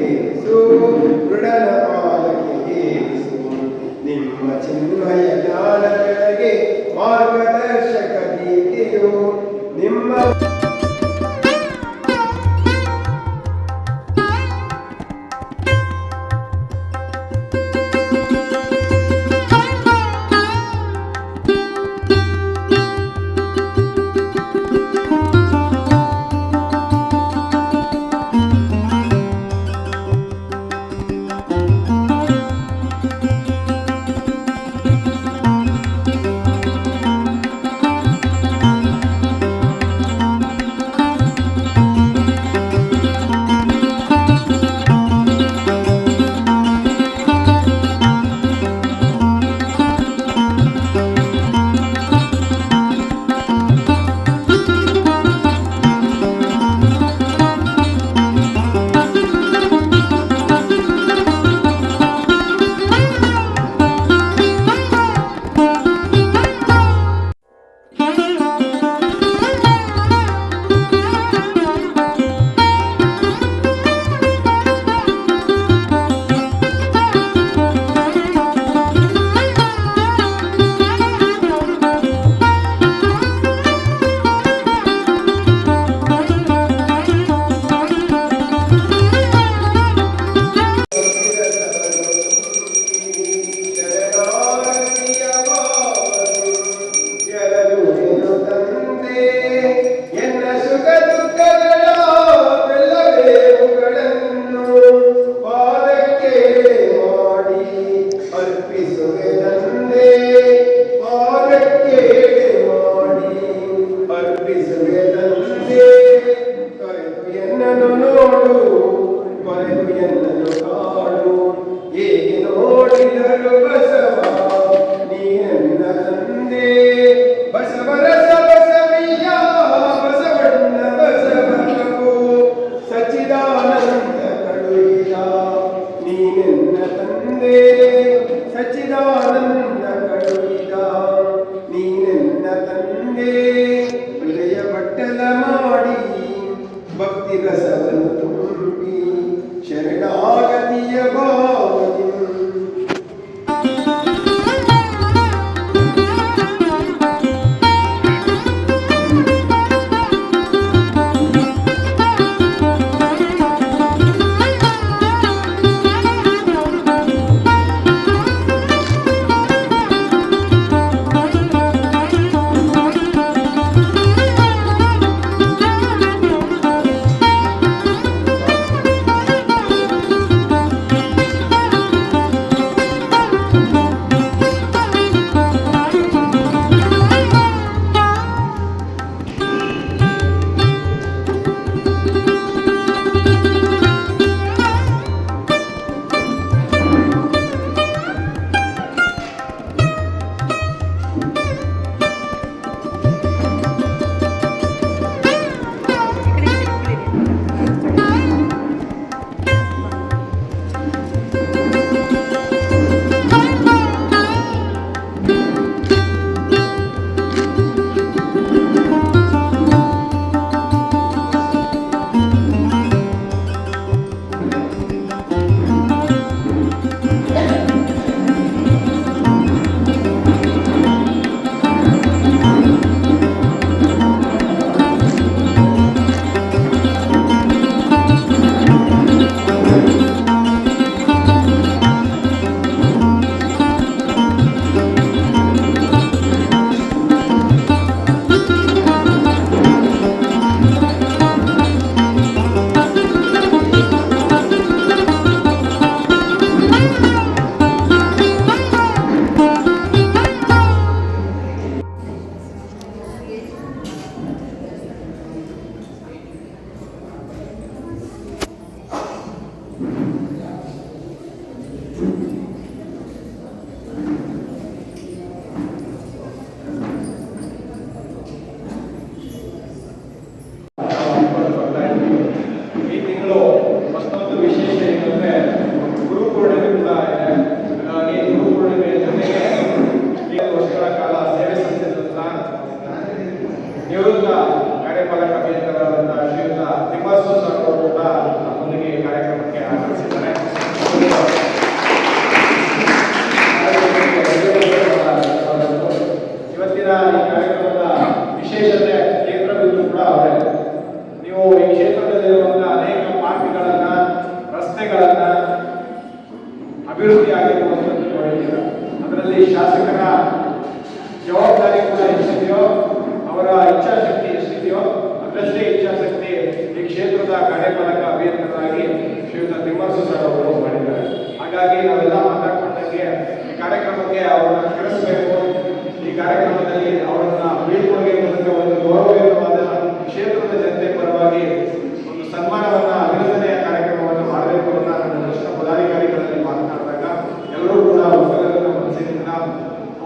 ಏರಿಸು ಮೃಡನ ಪಾದಕ್ಕೆ ಏರಿಸು ನಿಮ್ಮ ಚಿನ್ಮಯ ಜ್ಞಾನ ಬೆಳಗ್ಗೆ ಮಾರ್ಗದರ್ಶಕ ದೀಪಿಯು ನಿಮ್ಮ ನಡೆಸಿದ್ದಾರೆ. ಇವತ್ತಿನ ಈ ಕಾರ್ಯಕ್ರಮದ ವಿಶೇಷತೆ ಕೇಂದ್ರಬಿಂದು ಕೂಡ ಅವರೇ. ನೀವು ಈ ಕ್ಷೇತ್ರದಲ್ಲಿರುವಂತಹ ಅನೇಕ ಪಾರ್ಕ್ಗಳನ್ನ, ರಸ್ತೆಗಳನ್ನ ಅಭಿವೃದ್ಧಿ ಆಗಿರುವಂಥದ್ದು ನೋಡಿದ್ದೀರ. ಅದರಲ್ಲಿ ಶಾಸಕರ ಜವಾಬ್ದಾರಿ ಕೂಡ ಎಷ್ಟಿದೆಯೋ, ಅವರ ಇಚ್ಛಾಶಕ್ತಿ ಎಷ್ಟಿದೆಯೋ ಅದರಷ್ಟೇ ಇಚ್ಛಾಶಕ್ತಿ ಈ ಕ್ಷೇತ್ರದ ಕಾರ್ಯಪಾಲಕ ಅಭಿಯಂತರಾಗಿ ಶ್ರೀಯುತ ತಿಮ್ಮರಸು ಸರ್ ಅವರು ಮಾಡಿದ್ದಾರೆ. ಹಾಗಾಗಿ ನಾವೆಲ್ಲ ಮಾತಾಡ್ಕೊಂಡಂಗೆ ಈ ಕಾರ್ಯಕ್ರಮಕ್ಕೆ ಅವರನ್ನು ಕರೆಸಬೇಕು. ಈ ಕಾರ್ಯಕ್ರಮದಲ್ಲಿ ಅವರನ್ನ ಬೀಳ್ಕೊಡುಗೆ ಮೂಲಕ ಒಂದು ಗೌರವಯುತವಾದ ಕ್ಷೇತ್ರದ ಜನತೆ ಪರವಾಗಿ ಒಂದು ಸನ್ಮಾನವನ್ನ, ಅಭಿನಂದನೆಯ ಕಾರ್ಯಕ್ರಮವನ್ನು ಮಾಡಬೇಕು ಅಂತ ನನ್ನ ದಕ್ಷಿಣ ಪದಾಧಿಕಾರಿಗಳಲ್ಲಿ ಮಾತನಾಡಿದಾಗ ಎಲ್ಲರೂ ಕೂಡ ಉತ್ತರಗಳ ಮನಸ್ಸಿನಿಂದ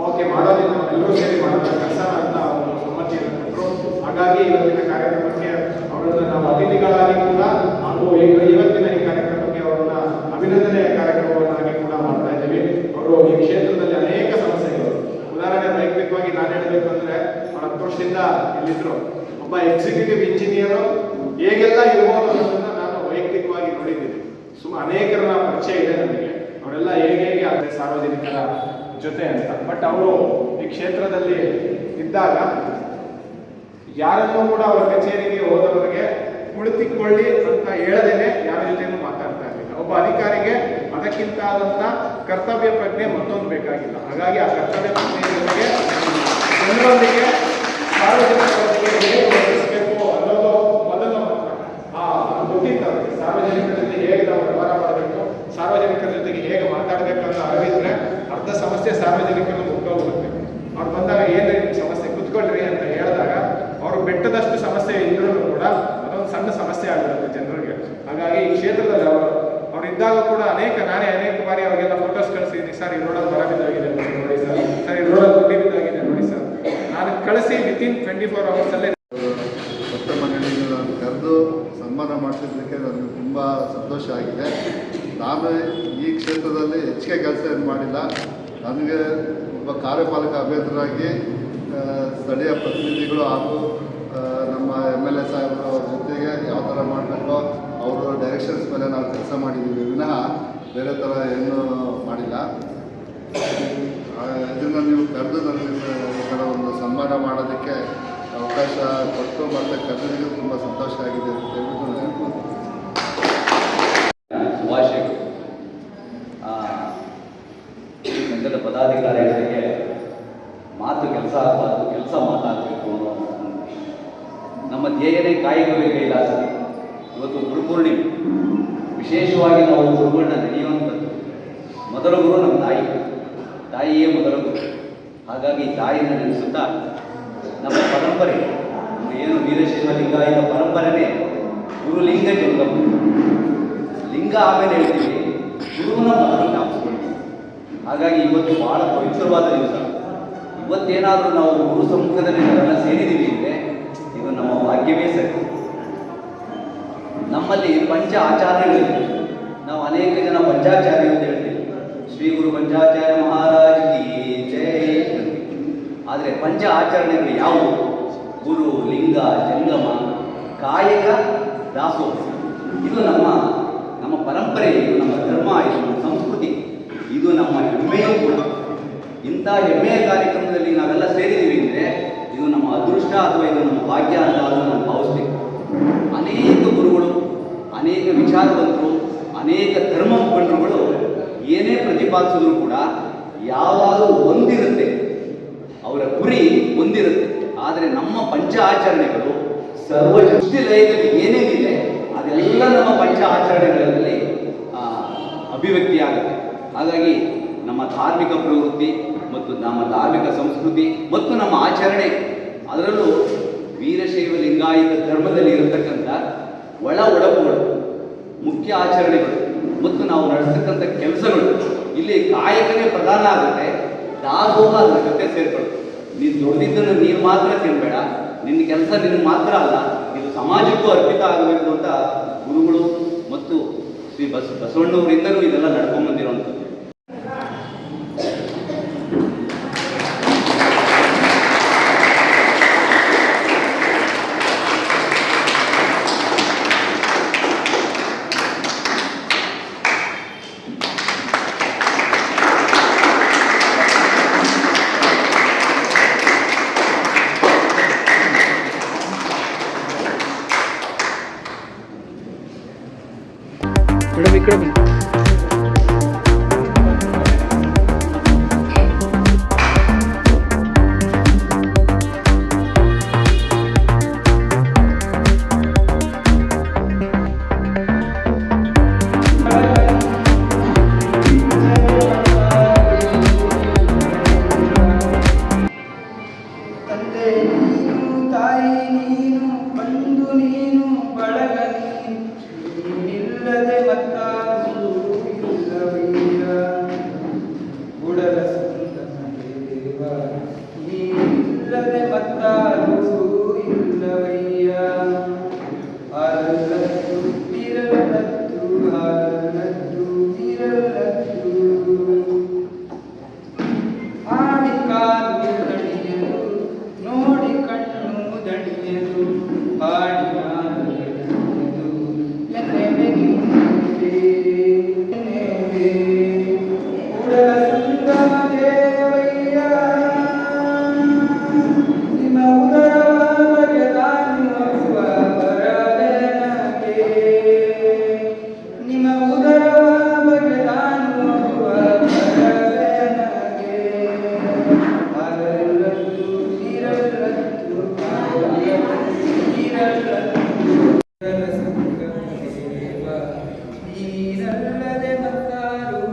ಓಕೆ ಮಾಡೋದಿಲ್ಲ, ಎಲ್ಲರೂ ಸೇರಿ ಮಾಡೋದ ಕೆಲಸ ಅಂತ ಅವರು ಸಮ್ಮತಿಯನ್ನು ಕೊಟ್ಟರು. ಹಾಗಾಗಿ ಇವತ್ತಿನ ಕಾರ್ಯಕ್ರಮಕ್ಕೆ ಅವರನ್ನು ನಾವು ಅತಿಥಿಗಳಾಗಿ ಕೂಡ ಹಾಗೂ ಇವತ್ತಿನ ಈ ಕಾರ್ಯಕ್ರಮಕ್ಕೆ ಅವರನ್ನ ಅಭಿನಂದನೆಯ ಕಾರ್ಯಕ್ರಮವನ್ನಾಗಿ ಕೂಡ ಮಾಡ್ತಾ ಇದ್ದೀವಿ. ಅವರು ಈ ಕ್ಷೇತ್ರದಲ್ಲಿ ಅನೇಕ ಸಮಸ್ಯೆಗಳು, ಉದಾಹರಣೆ ವೈಯಕ್ತಿಕವಾಗಿ ನಾನು ಹೇಳಬೇಕಂದ್ರೆ 10 ವರ್ಷದಿಂದ ಇಲ್ಲಿದ್ರು. ಒಬ್ಬ ಎಕ್ಸಿಕ್ಯೂಟಿವ್ ಇಂಜಿನಿಯರು ಹೇಗೆಲ್ಲ ಇರ್ಬೋದು ಅನ್ನೋದನ್ನ ನಾನು ವೈಯಕ್ತಿಕವಾಗಿ ನೋಡಿದ್ದೀನಿ. ಅನೇಕರನ್ನ ಪರಿಚಯ ಇದೆ ನನಗೆ. ಅವರೆಲ್ಲ ಹೇಗೆ ಆದರೆ ಸಾರ್ವಜನಿಕರ ಜೊತೆ ಅಂತ. ಬಟ್ ಅವರು ಈ ಕ್ಷೇತ್ರದಲ್ಲಿ ಇದ್ದಾಗ ಯಾರನ್ನೂ ಕೂಡ ಅವರ ಕಚೇರಿಗೆ ಹೋದವರಿಗೆ ಕುಳಿತುಕೊಳ್ಳಿ ಅಂತ ಹೇಳದೇನೆ ಯಾರ ಜೊತೆನೂ ಮಾತಾಡ್ತಾ ಇರಲಿಲ್ಲ. ಒಬ್ಬ ಅಧಿಕಾರಿಗೆ ಅದಕ್ಕಿಂತ ಆದಂತ ಕರ್ತವ್ಯ ಪ್ರಜ್ಞೆ ಮತ್ತೊಂದು ಬೇಕಾಗಿಲ್ಲ. ಹಾಗಾಗಿ ಆ ಕರ್ತವ್ಯ ಪ್ರಜ್ಞೆ ಜೊತೆಗೆ ಜನರೊಂದಿಗೆ, ಸಾರ್ವಜನಿಕರೊಂದಿಗೆ ಹೇಗೆ ವರ್ತಿಸಬೇಕು ಅನ್ನೋದು ಮೊದಲು ಗೊತ್ತಿತ್ತು ಅವರಿಗೆ. ಸಾರ್ವಜನಿಕರ ಜೊತೆ ಹೇಗೆ ನಾವು ವ್ಯವಹಾರ ಮಾಡಬೇಕು, ಸಾರ್ವಜನಿಕರ ಜೊತೆಗೆ ಹೇಗೆ ಮಾತಾಡಬೇಕು ಅಂತ ಅರಿವಿದ್ರೆ ಅರ್ಧ ಸಮಸ್ಯೆ ಸಾರ್ವಜನಿಕರು ಮುಗ್ದೋಗುತ್ತೆ. ಅವ್ರು ಬಂದಾಗ ಏನ್ರಿ ಸಮಸ್ಯೆ, ಕುತ್ಕೊಳ್ರಿ ಅಂತ ಹೇಳಿದಾಗ ಅವರು ಬೆಟ್ಟದಷ್ಟು ಸಮಸ್ಯೆ ಇದ್ರೂ ಕೂಡ ಅದೊಂದು ಸಣ್ಣ ಸಮಸ್ಯೆ ಆಗಿರುತ್ತೆ ಜನರಿಗೆ. ಹಾಗಾಗಿ ಈ ಕ್ಷೇತ್ರದಲ್ಲಿ ಅವ್ರು ಇದ್ದಾಗ ಕೂಡ ನಾನೇ ಅನೇಕ ಬಾರಿ ಅವರಿಗೆಲ್ಲ ಫೋಟೋಸ್ ಕಳಿಸಿದ್ದೀನಿ. ಸರ್ ಈ ರೋಡಲ್ಲಿ ಬರ ಬಿದ್ದಾಗಿದೆ ನೋಡಿ ಸರ್, ಈ ರೋಡಲ್ಲಿ ಗುಡ್ಡಿ ಬಿದ್ದಾಗಿದೆ ನೋಡಿ ಸರ್. ನಾನು ಕಳಿಸಿ ವಿತಿನ್ 24 hours ಅಲ್ಲೇ ಕೊಟ್ಟ ಮನೆಯನ್ನು ಕರೆದು ಸನ್ಮಾನ ಮಾಡಿಸಿದ್ದಕ್ಕೆ ನನಗೆ ತುಂಬ ಸಂತೋಷ ಆಗಿದೆ. ನಾನು ಈ ಕ್ಷೇತ್ರದಲ್ಲಿ ಹೆಚ್ಚಿಗೆ ಕೆಲಸ ಏನು ಮಾಡಿಲ್ಲ. ನನಗೆ ಒಬ್ಬ ಕಾರ್ಯಪಾಲಕ ಅಭ್ಯರ್ಥಿಯಾಗಿ ಸ್ಥಳೀಯ ಪ್ರತಿನಿಧಿಗಳು ಹಾಗೂ ನಮ್ಮ MLA ಸಾಹೇಬರು ಅವ್ರ ಜೊತೆಗೆ ಯಾವ ಥರ ಮಾಡಬೇಕೋ ಅವರ ಡೈರೆಕ್ಷನ್ಸ್ ಮೇಲೆ ನಾವು ಕೆಲಸ ಮಾಡಿದ್ದೀವಿ ವಿನಃ ಬೇರೆ ಥರ ಏನೂ ಮಾಡಿಲ್ಲ. ಇದನ್ನು ನೀವು ಕರೆದು ನನಗೆ ಈ ಥರ ಒಂದು ಸನ್ಮಾನ ಮಾಡೋದಕ್ಕೆ ಅವಕಾಶ ಕೊಟ್ಟು ಮತ್ತು ಕರೆದಿದ್ದು ತುಂಬ ಸಂತೋಷ ಆಗಿದೆ ಅಂತ ಹೇಳ್ಬಿಟ್ಟು ನಾನು ಹೇಳ್ಬೋದು. ಶುಭಾಶಯಗಳು. ಸಂಘದ ಪದಾಧಿಕಾರಿಗಳಿಗೆ ಮಾತು ಕೆಲಸ ಆಗಬಾರ್ದು, ಕೆಲಸ ಮಾತಾಡಬೇಕು ಅನ್ನೋ ನಮ್ಮ ಧ್ಯೇಯನೇ ಕಾಯಿಗುವೆ ಕೈಲಾಸ. ಇವತ್ತು ಗುರುಪೂರ್ಣಿಮೆ, ವಿಶೇಷವಾಗಿ ನಾವು ಗುರುಗಳನ್ನ ನೆನೆಯುವಂಥದ್ದು. ಮೊದಲ ಗುರು ನಮ್ಮ ತಾಯಿಯೇ ಮೊದಲ ಗುರು. ಹಾಗಾಗಿ ತಾಯಿಯನ್ನು ನೆನೆಸುತ್ತಾ ನಮ್ಮ ಪರಂಪರೆ, ಏನು ವೀರಶೈವ ಲಿಂಗಾಯತ ಪರಂಪರೆನೇ ಗುರುಲಿಂಗ ಜಂಗಮ. ಲಿಂಗ ಆಮೇಲೆ ಹೇಳ್ತೀವಿ, ಗುರುವನ್ನ ಮೊದಲು ಜ್ಞಾಪಿಸ್ಕೊಳ್ತೀವಿ. ಹಾಗಾಗಿ ಇವತ್ತು ಬಹಳ ಪವಿತ್ರವಾದ ದಿವಸ. ಇವತ್ತೇನಾದರೂ ನಾವು ಗುರು ಸಮ್ಮುಖದಲ್ಲಿ ನಾವೆಲ್ಲ ಸೇರಿದ್ದೀವಿ ಅಂದರೆ ಇದು ನಮ್ಮ ಭಾಗ್ಯವೇ ಸರಿ. ನಮ್ಮಲ್ಲಿ ಪಂಚ ಆಚರಣೆಗಳಿವೆ. ನಾವು ಅನೇಕ ಜನ ಪಂಚಾಚಾರ್ಯ ಅಂತ ಹೇಳ್ತೀವಿ. ಶ್ರೀ ಗುರು ಪಂಚಾಚಾರ್ಯ ಮಹಾರಾಜ್ ಕಿ ಜೈ. ಆದರೆ ಪಂಚ ಆಚರಣೆಗಳು ಯಾವುವು? ಗುರು, ಲಿಂಗ, ಜಂಗಮ, ಕಾಯಕ, ದಾಸೋಹ. ಇದು ನಮ್ಮ ಪರಂಪರೆ, ಇದು ನಮ್ಮ ಧರ್ಮ, ಇದು ನಮ್ಮ ಸಂಸ್ಕೃತಿ, ಇದು ನಮ್ಮ ಹೆಮ್ಮೆಯೂ ಕೂಡ. ಇಂಥ ಹೆಮ್ಮೆಯ ಕಾರ್ಯಕ್ರಮದಲ್ಲಿ ನಾವೆಲ್ಲ ಸೇರಿದ್ದೀವಿ ಅಂದರೆ ಇದು ನಮ್ಮ ಅದೃಷ್ಟ ಅಥವಾ ಇದು ನಮ್ಮ ಭಾಗ್ಯ ಅಂತ ನಾವು ಭಾವಿಸ್ತೀವಿ. ಅನೇಕ ಗುರುಗಳು, ಅನೇಕ ವಿಚಾರವಂತರು, ಅನೇಕ ಧರ್ಮ ಮುಖಂಡರುಗಳು ಏನೇ ಪ್ರತಿಪಾದಿಸಿದ್ರು ಕೂಡ ಯಾವಾಗಲೂ ಒಂದಿರುತ್ತೆ, ಅವರ ಗುರಿ ಒಂದಿರುತ್ತೆ. ಆದರೆ ನಮ್ಮ ಪಂಚ ಆಚರಣೆಗಳು ಸರ್ವಸೃಷ್ಟಿ ಲಯದಲ್ಲಿ ಏನೇನಿದೆ ಅದೆಲ್ಲ ನಮ್ಮ ಪಂಚ ಆಚರಣೆಗಳಲ್ಲಿ ಅಭಿವ್ಯಕ್ತಿಯಾಗುತ್ತೆ. ಹಾಗಾಗಿ ನಮ್ಮ ಧಾರ್ಮಿಕ ಪ್ರವೃತ್ತಿ ಮತ್ತು ನಮ್ಮ ಧಾರ್ಮಿಕ ಸಂಸ್ಕೃತಿ ಮತ್ತು ನಮ್ಮ ಆಚರಣೆ, ಅದರಲ್ಲೂ ವೀರಶೈವ ಲಿಂಗಾಯತ ಧರ್ಮದಲ್ಲಿ ಇರತಕ್ಕಂಥ ಒಳಗೊಳಪುಗಳು, ಮುಖ್ಯ ಆಚರಣೆಗಳು ಮತ್ತು ನಾವು ನಡೆಸ್ತಕ್ಕಂಥ ಕೆಲಸಗಳು, ಇಲ್ಲಿ ಕಾಯಕನೇ ಪ್ರಧಾನ ಆಗುತ್ತೆ. ದಾಸೋಹ ಅದರ ಜೊತೆ ಸೇರ್ಕೊಳ್ಳುತ್ತೆ. ನೀನು ದುಡಿದಿದ್ದನ್ನು ನೀನು ಮಾತ್ರ ತಿನ್ಬೇಡ, ನಿನ್ನ ಕೆಲಸ ನಿನಗೆ ಮಾತ್ರ ಅಲ್ಲ, ಇದು ಸಮಾಜಕ್ಕೂ ಅರ್ಪಿತ ಆಗಬೇಕು ಅಂತ ಗುರುಗಳು ಮತ್ತು ಶ್ರೀ ಬಸವಣ್ಣವರಿಂದಲೂ ಇದೆಲ್ಲ ನಡ್ಕೊಂಡ್ಬಂದಿರುವಂಥದ್ದು. ಅಕಾಡೆಮಿ. ತಂದೆ ನೀನು, ತಾಯಿ ನೀನು, ಬಂಧು ನೀನು, ಬಳಗ ನೀನು, ನೀನಿಲ್ಲದೆ ಮತ್ತಾರು ಇಲ್ಲವಯ್ಯ. ಗುಡಲ ಸುಂದರ ದೇವ, ನೀನಿಲ್ಲದೆ ಮತ್ತಾರು ಇಲ್ಲವಯ್ಯ. ಹಾಲಲ್ಲದ್ದು ನೀರಲ್ಲದ್ದು, ಹಾಲಲ್ಲದ್ದು ನೀರಲ್ಲದ್ದು, ಆಡಿ ಕಾಲು ದಣಿಯಲು, ನೋಡಿ ಕಣ್ಣು ದಣಿಯಲು, ಆಡಿ ಕಾಲು ದಣಿಯಲು, ಎನ್ನೆವೆ ನಿನ್ನವೇ, ಎನ್ನೆವೆ ಕೂಡಲ ಸಂಗಮ ದೇವಯ್ಯ. ನಿಮ್ಮ ಉದರವಾಗಿ ನಾನು ಹೋಗುವ ಬರದೆ ನನಗೆ, ನಿಮ್ಮ ಉದರವಾಗಿ ನಾನು ಹೋಗುವ ಬರದೆ ನನಗೆ. ಹಾಲಲ್ಲದ್ದು ನೀರಲ್ಲದ್ದು, ನೀರಲ್ಲದ್ದು, ಕೂಡಲ ಸಂಗಮ ದೇವ, ನೀನಲ್ಲದೆ ಮತ್ತಾರೂ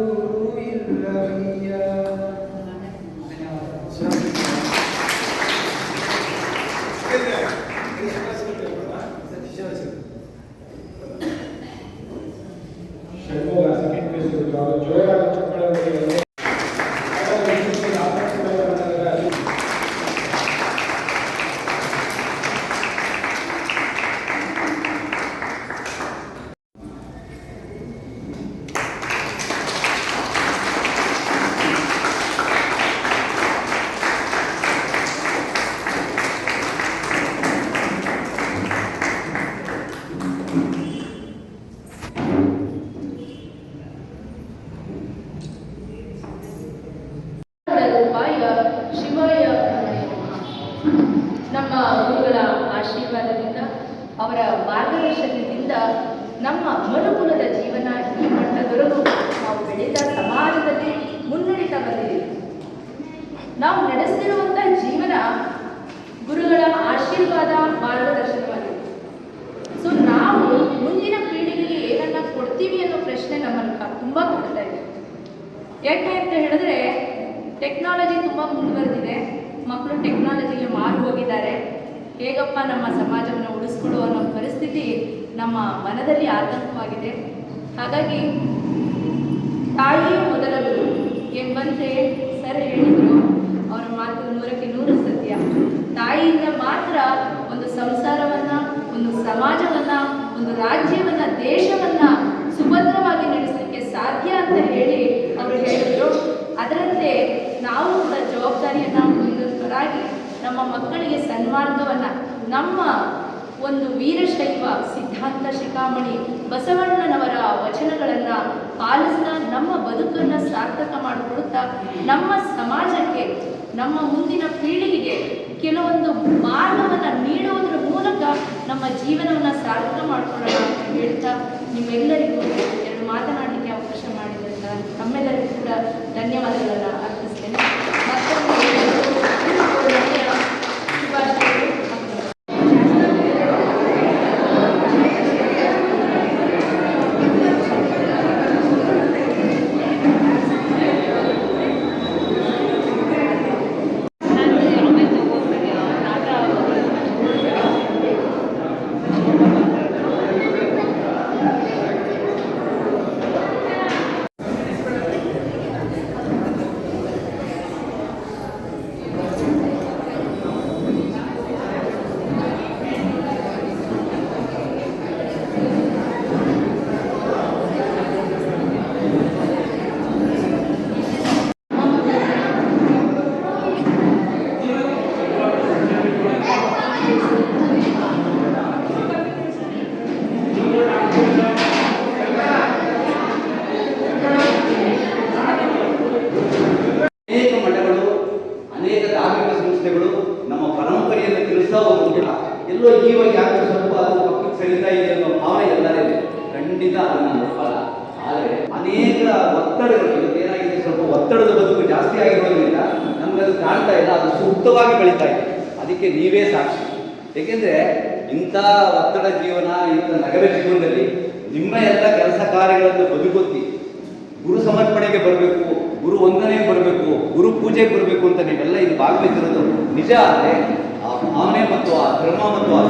ಇಲ್ಲವಯ್ಯ. ಷಣ್ಮುಗ ಸೆಕೆಂಡ್ ಪ್ಲೇಸ್ ಜೋರಾದ ಚಪ್ಪಾಳೆ. ರೂಪಾಯ ಶಿವಾಯ ನಮಃ. ನಮ್ಮ ಗುರುಗಳ ಆಶೀರ್ವಾದದಿಂದ, ಅವರ ಮಾರ್ಗದರ್ಶನದಿಂದ ನಮ್ಮ ಮನುಕುಲದ ಜೀವನ ಈ ಮಟ್ಟದವರೆಗೂ ನಾವು ಬೆಳೆದ ಸಮಾಜದಲ್ಲಿ ಮುನ್ನಡೀತಾ ಬಂದಿದ್ದೀವಿ. ನಾವು ನಡೆಸ್ತಿರುವಂತಹ ಜೀವನ ಗುರುಗಳ ಆಶೀರ್ವಾದ, ಮಾರ್ಗದರ್ಶನವಾಗಿದೆ. ಸೊ ನಾವು ಮುಂದಿನ ಪೀಳಿಗೆಗೆ ಏನನ್ನ ಕೊಡ್ತೀವಿ ಅನ್ನೋ ಪ್ರಶ್ನೆ ನಮ್ಮನ್ನು ತುಂಬ ಕೊಡ್ತಾ ಇದೆ. ಯಾಕೆ ಅಂತ ಹೇಳಿದ್ರೆ ಟೆಕ್ನಾಲಜಿ ತುಂಬ ಮುಂದುವರೆದಿದೆ. ಮಕ್ಕಳು ಟೆಕ್ನಾಲಜಿಗೆ ಮಾರು ಹೋಗಿದ್ದಾರೆ. ಹೇಗಪ್ಪ ನಮ್ಮ ಸಮಾಜವನ್ನು ಉಳಿಸ್ಕೊಡುವ ಅನ್ನೋ ಪರಿಸ್ಥಿತಿ ನಮ್ಮ ಮನದಲ್ಲಿ ಆತಂಕವಾಗಿದೆ. ಹಾಗಾಗಿ ತಾಯಿಯೇ ಮೊದಲ ಗುರು ಎಂಬಂತೆ ಸರ್ ಹೇಳಿದರು. ಅವರ ಮಾತು 100ಕ್ಕೆ 100 ಸತ್ಯ. ತಾಯಿಯಿಂದ ಮಾತ್ರ ಒಂದು ಸಂಸಾರವನ್ನು, ಒಂದು ಸಮಾಜವನ್ನು, ಒಂದು ರಾಜ್ಯವನ್ನು, ದೇಶವನ್ನು ಸುಭದ್ರವಾಗಿ ನಡೆಸಲಿಕ್ಕೆ ಸಾಧ್ಯ ಅಂತ ಹೇಳಿ ಅವರು ಹೇಳಿದರು. ಅದರಂತೆ ನಾವು ಕೂಡ ಜವಾಬ್ದಾರಿಯನ್ನು ಹೊಂದಿದವರಾಗಿ ನಮ್ಮ ಮಕ್ಕಳಿಗೆ ಸನ್ಮಾರ್ಗವನ್ನು, ನಮ್ಮ ಒಂದು ವೀರಶೈವ ಸಿದ್ಧಾಂತ ಶಿಖಾಮಣಿ ಬಸವಣ್ಣನವರ ವಚನಗಳನ್ನು ಪಾಲಿಸ್ತಾ ನಮ್ಮ ಬದುಕನ್ನು ಸಾರ್ಥಕ ಮಾಡಿಕೊಡುತ್ತಾ ನಮ್ಮ ಸಮಾಜಕ್ಕೆ, ನಮ್ಮ ಮುಂದಿನ ಪೀಳಿಗೆಗೆ ಕೆಲವೊಂದು ಮಾರ್ಗವನ್ನು ನೀಡುವುದರ ಮೂಲಕ ನಮ್ಮ ಜೀವನವನ್ನು ಸಾರ್ಥಕ ಮಾಡಿಕೊಳ್ಳೋಣ ಅಂತ ಹೇಳ್ತಾ ನಿಮ್ಮೆಲ್ಲರಿಗೂ ಎರಡು ಮಾತನಾಡಲಿಕ್ಕೆ ಅವಕಾಶ ಮಾಡಿದಂತ ತಮ್ಮೆಲ್ಲರಿಗೂ ಕೂಡ ಧನ್ಯವಾದಗಳನ್ನು ಅರ್ಪಿಸ್ತೇನೆ. ಮತ್ತೊಮ್ಮೆ ಶುಭಾಶಯಗಳು. ಒತ್ತಡಗಳು ಇವತ್ತು ಏನಾಗಿದೆ, ಸ್ವಲ್ಪ ಒತ್ತಡದ ಬದುಕು ಜಾಸ್ತಿ ಆಗಿರೋದ್ರಿಂದ ನಮ್ಗೆ ಅದು ಕಾಣ್ತಾ ಇಲ್ಲ, ಅದು ಸೂಕ್ತವಾಗಿ ಬೆಳೀತಾ ಇದೆ. ಅದಕ್ಕೆ ನೀವೇ ಸಾಕ್ಷಿ. ಏಕೆಂದರೆ ಇಂಥ ಒತ್ತಡ ಜೀವನ, ಇಂಥ ನಗರ ಜೀವನದಲ್ಲಿ ನಿಮ್ಮ ಎಲ್ಲ ಕೆಲಸ ಕಾರ್ಯಗಳನ್ನು ಬದುಕೊತ್ತಿ ಗುರು ಸಮರ್ಪಣೆಗೆ ಬರಬೇಕು, ಗುರು ವಂದನೆಗೆ ಬರಬೇಕು, ಗುರು ಪೂಜೆಗೆ ಬರಬೇಕು ಅಂತ ನೀವೆಲ್ಲ ಇದು ಭಾಗವಹಿಸಿರೋದು ನಿಜ. ಆದರೆ ಆ ಭಾವನೆ ಮತ್ತು ಆ ಧರ್ಮ ಮತ್ತು ಆ